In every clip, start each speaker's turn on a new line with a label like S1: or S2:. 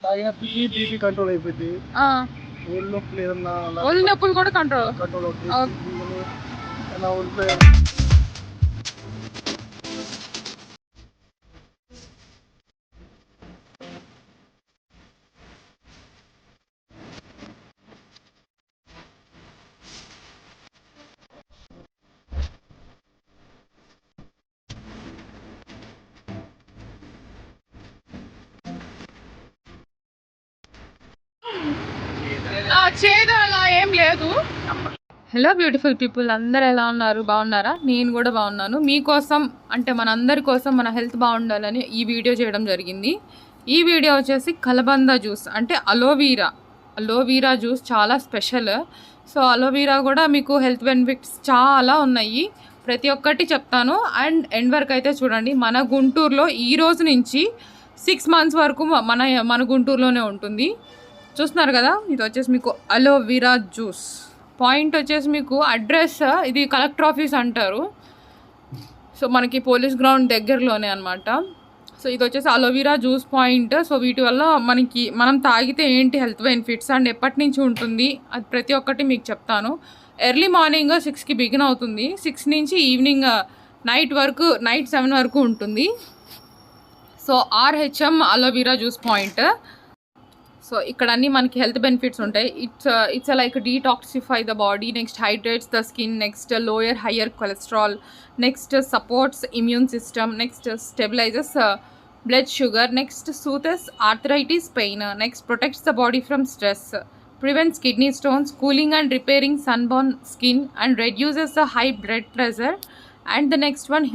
S1: తాగినప్పటికీ BP control అయిపోయింది. ఒళ్ళు నొప్పులు ఏదన్నా
S2: ఒళ్ళు నొప్పులు కూడా కంట్రోల్
S1: అవుతుంది. ఎలా ఒళ్ళు
S2: చేదు అలా ఏం లేదు. హలో బ్యూటిఫుల్ పీపుల్, అందరు ఎలా ఉన్నారు? బాగున్నారా? నేను కూడా బాగున్నాను. మీకోసం అంటే మనందరి కోసం మన హెల్త్ బాగుండాలని ఈ వీడియో చేయడం జరిగింది. ఈ వీడియో వచ్చేసి కలబంద జ్యూస్ అంటే అలోవీరా జ్యూస్ చాలా స్పెషల్. సో అలోవీరా కూడా మీకు హెల్త్ బెనిఫిట్స్ చాలా ఉన్నాయి, ప్రతి ఒక్కటి చెప్తాను. అండ్ ఎండ్ వరకు అయితే చూడండి. మన గుంటూరులో ఈ రోజు నుంచి 6 months వరకు మన గుంటూరులోనే ఉంటుంది. చూస్తున్నారు కదా, ఇది వచ్చేసి మీకు అలోవీరా జ్యూస్. పాయింట్ వచ్చేసి మీకు అడ్రస్ ఇది కలెక్టర్ ఆఫీస్ అంటారు. సో మనకి పోలీస్ గ్రౌండ్ దగ్గరలోనే అనమాట. సో ఇది వచ్చేసి అలోవీరా జ్యూస్ పాయింట్. సో వీటి వల్ల మనం తాగితే ఏంటి హెల్త్ బెనిఫిట్స్ అండ్ ఎప్పటి నుంచి ఉంటుంది అది ప్రతి ఒక్కటి మీకు చెప్తాను. ఎర్లీ మార్నింగ్ 6కి బిగిన్ అవుతుంది. 6 నుంచి ఈవినింగ్ నైట్ 7 వరకు ఉంటుంది. So RHM aloe vera juice point. So ఇక్కడ అన్నీ మనకి హెల్త్ బెనిఫిట్స్ ఉంటాయి. It's like detoxify the body, next hydrates the skin, next lower higher cholesterol, next supports immune system, next stabilises blood sugar, next soothes arthritis pain, next protects the body from stress, prevents kidney stones, cooling and repairing sunburn skin and reduces the high blood pressure. And the next one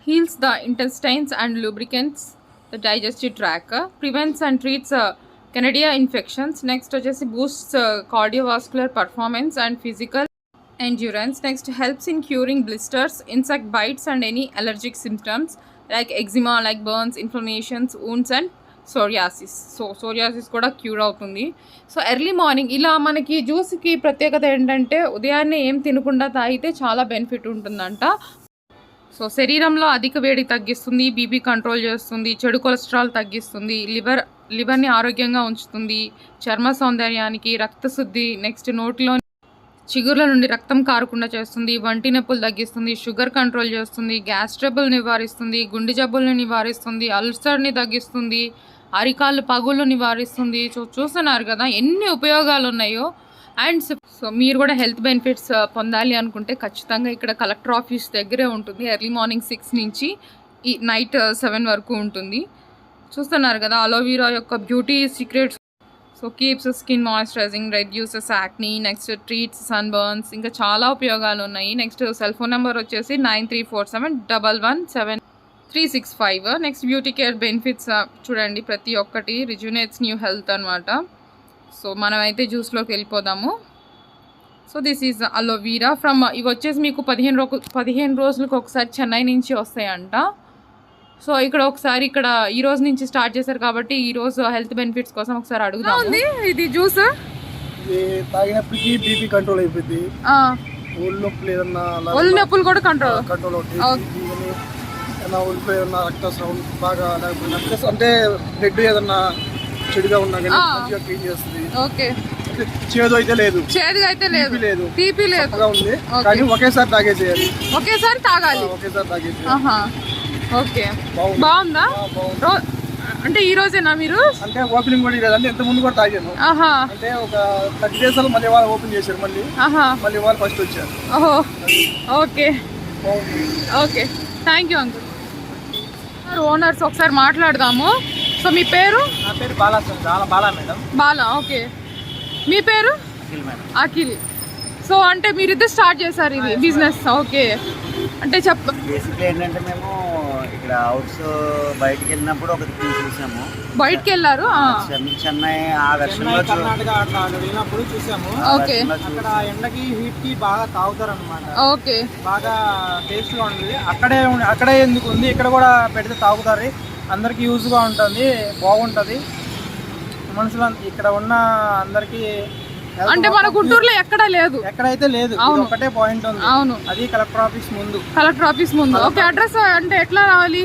S2: heals the intestines and lubricants the digestive tract, prevents and treats Candida infections. Next వచ్చేసి boosts cardiovascular performance and physical endurance. Next helps in curing blisters, insect bites and any allergic symptoms like eczema, like burns, inflammations, wounds and psoriasis. So psoriasis కూడా cure అవుతుంది. So early morning ఇలా మనకి జ్యూస్కి ప్రత్యేకత ఏంటంటే ఉదయాన్నే ఏం తినకుండా తాగితే చాలా బెనిఫిట్ ఉంటుందంట. సో శరీరంలో అధిక వేడి తగ్గిస్తుంది, బీపీ కంట్రోల్ చేస్తుంది, చెడు కొలెస్ట్రాల్ తగ్గిస్తుంది, లివర్ని ఆరోగ్యంగా ఉంచుతుంది, చర్మ సౌందర్యానికి, రక్తశుద్ధి, నెక్స్ట్ నోటిలో చిగుర్ల నుండి రక్తం కారకుండా చేస్తుంది, వంటి నొప్పులు తగ్గిస్తుంది, షుగర్ కంట్రోల్ చేస్తుంది, గ్యాస్ ట్రబుల్ నివారిస్తుంది, గుండె జబ్బులను నివారిస్తుంది, అల్సర్ని తగ్గిస్తుంది, అరికాళ్ళు పగుళ్ళు నివారిస్తుంది. చూస్తున్నారు కదా ఎన్ని ఉపయోగాలు ఉన్నాయో. అండ్ సో మీరు కూడా హెల్త్ బెనిఫిట్స్ పొందాలి అనుకుంటే ఖచ్చితంగా ఇక్కడ కలెక్టర్ ఆఫీస్ దగ్గరే ఉంటుంది. ఎర్లీ మార్నింగ్ 6 నుంచి ఈ నైట్ 7 వరకు ఉంటుంది. చూస్తున్నారు కదా అలోవీరా యొక్క beauty secrets. So keeps skin moisturising, reduces acne, next treats sunburns, ఇంకా చాలా ఉపయోగాలు ఉన్నాయి. నెక్స్ట్ సెల్ ఫోన్ నెంబర్ వచ్చేసి 9347117365. నెక్స్ట్ బ్యూటీ కేర్ బెనిఫిట్స్ చూడండి ప్రతి ఒక్కటి. రిజ్యునేట్స్ న్యూ హెల్త్ అనమాట. సో మనమైతే జ్యూస్లోకి వెళ్ళిపోదాము. So this is aloe vera from ఇవి వచ్చేసి మీకు 15 రోజులకు ఒకసారి చెన్నై నుంచి వస్తాయంట. సో ఇక్కడ ఈ రోజు నుంచి స్టార్ట్ చేశారు కాబట్టి ఈ రోజు హెల్త్ బెనిఫిట్స్ కోసం ఒకసారి అడుగుదాం. ఇది జ్యూస్
S1: తాగినప్పటికీ బీపీ కంట్రోల్ అయిపోయింది.
S2: ఒళ్ళు నొప్పులు కూడా కంట్రోల్
S1: అవుతుంది. ఒళ్ళు ఏదన్నా రక్తస్రావం బాగా అంటే బ్లడ్ ఏదన్నా చెడుగా ఉన్నా కానీ మంచిగా క్లీన్ చేస్తుంది.
S2: ఓకే.
S1: చేదు అయితే లేదు, తీపి లేదు ఉంది. కానీ ఒకేసారి తాగేసేయాలి.
S2: ఒకేసారి తాగాలి. ఓకే. బాగుందా? అంటే ఈ రోజేనా మీరు?
S1: అంటే ఓపెనింగ్ కూడా లేదంటే ఇంత ముందు కూడా తాగాను. అంటే ఒక 30 days మళ్ళీ వాళ్ళు ఓపెన్ చేశారు. మళ్ళీ వాళ్ళు ఫస్ట్ వచ్చారు.
S2: Okay okay, thank you uncle. Owners ఒకసారి మాట్లాడదాము. సో మీ పేరు?
S1: నా పేరు బాలా మేడం.
S2: బాలా. ఓకే. మీ పేరు? అఖిల్. సో అంటే మీరిద్దరు స్టార్ట్ చేశారు ఇది బిజినెస్. ఓకే. అంటే
S3: బేసిక్లీ ఏంటంటే మేము ఇక్కడ హౌస్ బయటికి వెళ్ళినప్పుడు ఒకటి చూసాము.
S2: బయటికి వెళ్ళారు
S3: చెన్నై ఆ వెర్షన్లో
S1: కర్ణాటక అట్లా వెళ్ళినప్పుడు చూసాము.
S2: ఓకే.
S1: అక్కడ ఎండకి హీట్ కి బాగా తాగుతారు అనమాట.
S2: ఓకే.
S1: బాగా టేస్ట్ గా ఉంటుంది. అక్కడే ఎందుకు ఉంది, ఇక్కడ కూడా పెడితే తాగుతారు. అందరికి యూజ్ గా ఉంటుంది, బాగుంటది. మనుషులు ఇక్కడ ఉన్న అందరికి
S2: అంటే మన గుంటూరులో
S1: ఎక్కడైతే లేదు, ఒకటే పాయింట్ ఉంది.
S2: అవును,
S1: అది కలెక్టర్ ఆఫీస్ ముందు.
S2: ఓకే. అడ్రస్ అంటే ఎట్లా రావాలి?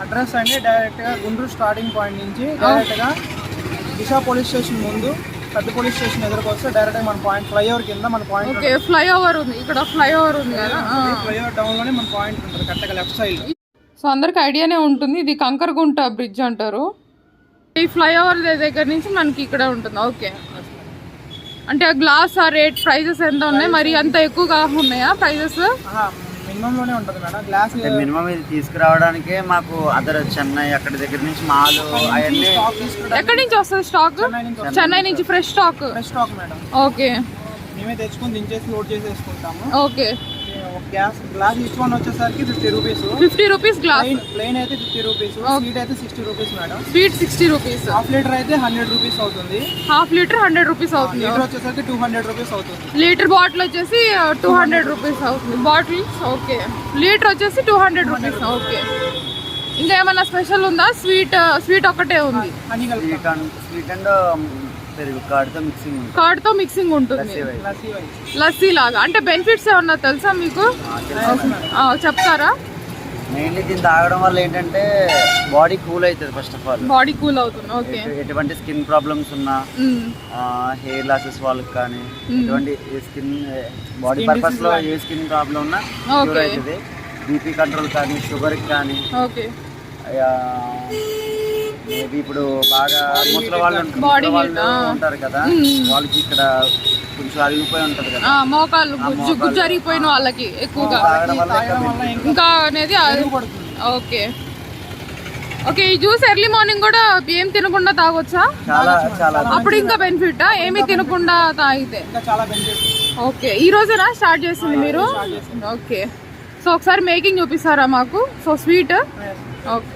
S1: అడ్రస్ అంటే డైరెక్ట్ గా గుంటూరు స్టార్టింగ్ పాయింట్ నుంచి డైరెక్ట్ గా దిశ పోలీస్ స్టేషన్ ముందు పెద్ద పోలీస్ స్టేషన్ ఎదురుకు వస్తే డైరెక్ట్గా మన పాయింట్ ఫ్లైఓవర్ కింద మన పాయింట్.
S2: ఓకే, ఫ్లైఓవర్ ఉంది ఇక్కడ, ఫ్లైఓవర్ ఉంది కదా.
S1: ఫ్లైఓవర్ డౌన్లోనే మన పాయింట్ ఉంటుంది కరెక్ట్గా లెఫ్ట్ సైడ్.
S2: సో అందరికి ఐడియానే ఉంటుంది, ఇది కంకరగుంట బ్రిడ్జ్ అంటారు. ఈ ఫ్లైఓవర్ దగ్గర నుంచి మనకి ఇక్కడ ఉంటుంది. ఓకే, అంటే గ్లాస్ ఆ రేట్ ప్రైజెస్ ఎంత ఉన్నాయి మరి? అంత ఎక్కువగా ఉన్నాయా ప్రైజెస్?
S1: మినిమం లోనే ఉంటుంది మేడం. గ్లాస్
S3: మినిమం ఇది తీసుకురావడానికే మాకు అదర్ చెన్నై అక్కడ దగ్గర నుంచి మాల్ అవన్నీ.
S2: ఎక్కడి నుంచి వస్తుంది స్టాక్? చెన్నై నుంచి fresh stock.
S1: Fresh stock madam.
S2: Okay,
S1: మేమే తెచ్చుకొని దించేసి లోడ్ చేసేసుకుంటాము.
S2: ఓకే.
S1: గ్లాస్ ఈచ్ వన్ వచ్చేసరికి 50 రూపీస్.
S2: 50 rupees glass.
S1: ప్లెయిన్ అయితే 50 రూపీస్, స్వీట్ అయితే 60 rupees madam.
S2: Sweet 60 rupees.
S1: Half litre అయితే 100 రూపీస్ అవుతుంది.
S2: హాఫ్ లీటర్ 100 రూపీస్ అవుతుంది.
S1: లీటర్ వచ్చేసరికి 200 రూపీస్ అవుతుంది.
S2: లీటర్ బాటిల్ వచ్చేసి 200 రూపీస్ అవుతుంది బాటిల్. ఓకే, లీటర్ వచ్చేసి 200 రూపీస్. ఓకే, ఇంకా ఏమన్నా స్పెషల్ ఉందా? స్వీట్ ఒక్కటే ఉంది.
S3: స్వీట్ అండ్ పెరుగు
S2: కర్డ్తో మిక్సింగ్ ఉంటుంది. లస్సీ లాగా. అంటే బెనిఫిట్స్ ఏమన్నా తెలుసా మీకు? చెప్తారా?
S3: మెయిన్లీ దీన్ని తాగడం వల్ల ఏంటంటే బాడీ కూల్ అవుతుంది. First of all
S2: body cool అవుతుంది. ఓకే,
S3: ఎటువంటి స్కిన్ ప్రాబ్లమ్స్ ఉన్నా, హెయిర్ లాసెస్ వాళ్ళకి కానీ, ఎటువంటి స్కిన్ బాడీ పర్పస్ లో ఏ స్కిన్ ప్రాబ్లం ఉన్నా క్యూర్ అవుతుంది. బీపీ కంట్రోల్ కానీ, షుగర్ కానీ.
S2: ఓకే,
S3: మేబీ ఇప్పుడు బాగా ముసలి వాళ్ళు ఉంటారు కదా, వాళ్ళకి ఇక్కడ కొంచెం అరిగిపోయి ఉంటది కదా,
S2: మోకాళ్ళు గుజ్జు అరిగిపోయిన వాళ్ళకి ఎక్కువగా ఇంకా అనేది. Okay, okay. ఈ జ్యూస్ ఎర్లీ మార్నింగ్ కూడా ఏం తినకుండా తాగొచ్చా? అప్పుడు ఇంకా బెనిఫిట్. ఏమీ తినకుండా తాగితే ఓకే. ఈ రోజేనా స్టార్ట్ చేసింది మీరు? ఓకే, సో ఒకసారి మేకింగ్ చూపిస్తారా మాకు? So sweet. ఓకే,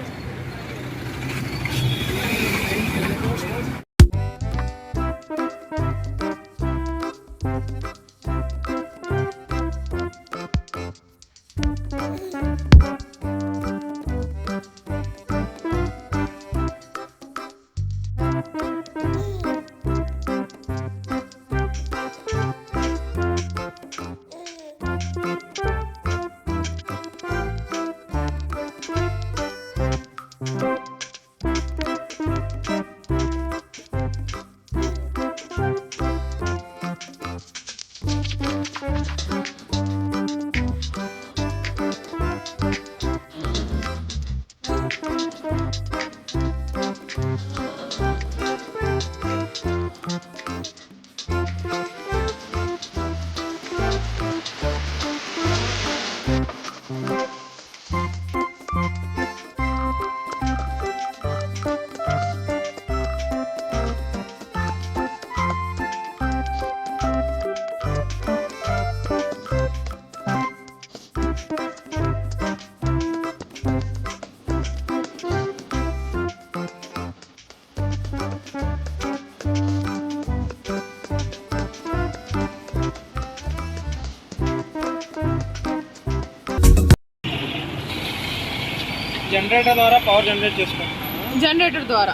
S1: జనరేటర్ ద్వారా పవర్ జనరేట్ చేసుకుంటాం.
S2: జనరేటర్ ద్వారా.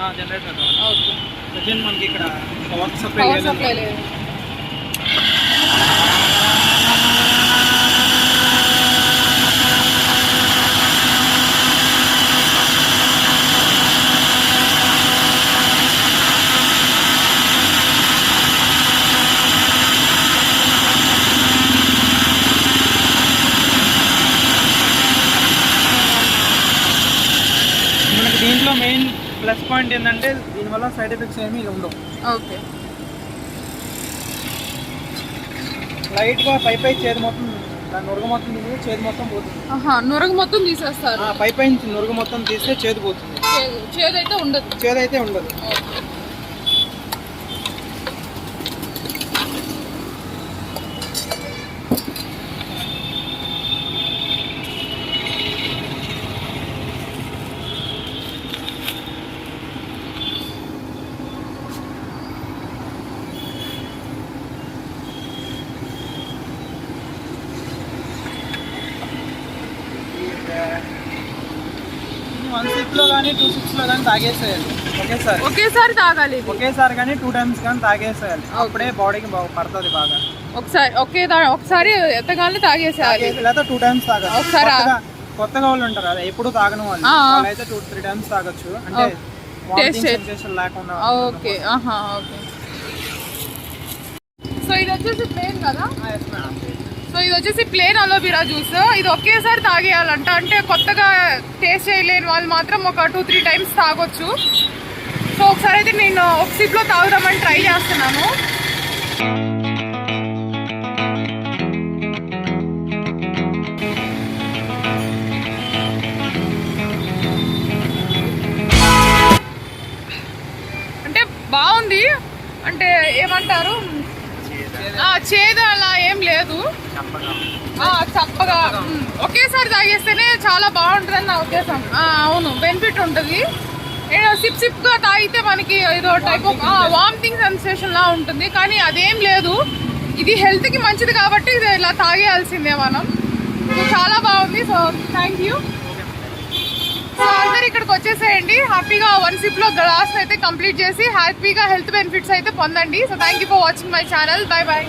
S1: ఓకే, ప్రజెంట్ మనకి ఇక్కడ పవర్
S2: సప్లై లేదు.
S1: దీంట్లో మెయిన్ ప్లస్ పాయింట్ ఏంటంటే దీనివల్ల సైడ్ ఎఫెక్ట్స్ ఏమీ ఉండవు.
S2: ఓకే,
S1: లైట్గా పై చేతి మొత్తం దాని నురగ మొత్తం తీసి చేతి మొత్తం పోతుంది.
S2: నురగ మొత్తం తీసేస్తారు.
S1: పై నురగ మొత్తం తీస్తే చేతి పోతుంది.
S2: చేదైతే ఉండదు.
S1: చేదైతే ఉండదు. లో కానీ 2-6లో కానీ తాగేసేయాలి
S2: ఒకేసారి తాగాలి.
S1: ఒకేసారి కానీ 2 టైమ్స్ కానీ తాగేసేయాలి. అప్పుడే బాడీకి పడుతుంది బాగా.
S2: ఒకసారి ఎత్తగానే తాగేసేయాలి.
S1: లేదా 2 టైమ్స్ తాగాలి. ఒకసారి కొత్తగా వాళ్ళు ఉంటారు అదే ఎప్పుడు తాగని వాళ్ళు అయితే 2-3 టైమ్స్ తాగొచ్చు. అంటే వామిటింగ్
S2: చేయి.
S1: సెన్సేషన్ లేకుండా
S2: ఓకే ఓకే. సో ఇది వచ్చేసి ప్లేన్ కదా. సో ఇది వచ్చేసి ప్లేన్ అలోవెరా జ్యూస్. ఇది ఒకేసారి తాగేయాలంట, అంటే కొత్తగా టేస్ట్ చేయలేని వాళ్ళు మాత్రం ఒక 2-3 టైమ్స్ తాగొచ్చు. సో ఒకసారి అయితే నేను ఒక సిప్లో తాగుదామని ట్రై చేస్తున్నాను. అంటే బాగుంది, అంటే ఏమంటారు, చేదు అలా ఏం లేదు, చప్పగా. ఒకేసారి తాగేస్తేనే చాలా బాగుంటుందని నా ఉద్దేశం. అవును, బెనిఫిట్ ఉంటుంది. సిప్గా తాగితే మనకి ఏదో టైప్ ఆఫ్ వామిటింగ్ సెన్సేషన్ లా ఉంటుంది, కానీ అదేం లేదు. ఇది హెల్త్కి మంచిది కాబట్టి ఇది ఇలా తాగేయాల్సిందే మనం. చాలా బాగుంది. So thank you. సో అందరు ఇక్కడికి వచ్చేసేయండి, హ్యాపీగా 1 సిప్లో గ్లాస్ అయితే కంప్లీట్ చేసి హ్యాపీగా హెల్త్ బెనిఫిట్స్ అయితే పొందండి. So thank you for watching my channel. Bye bye.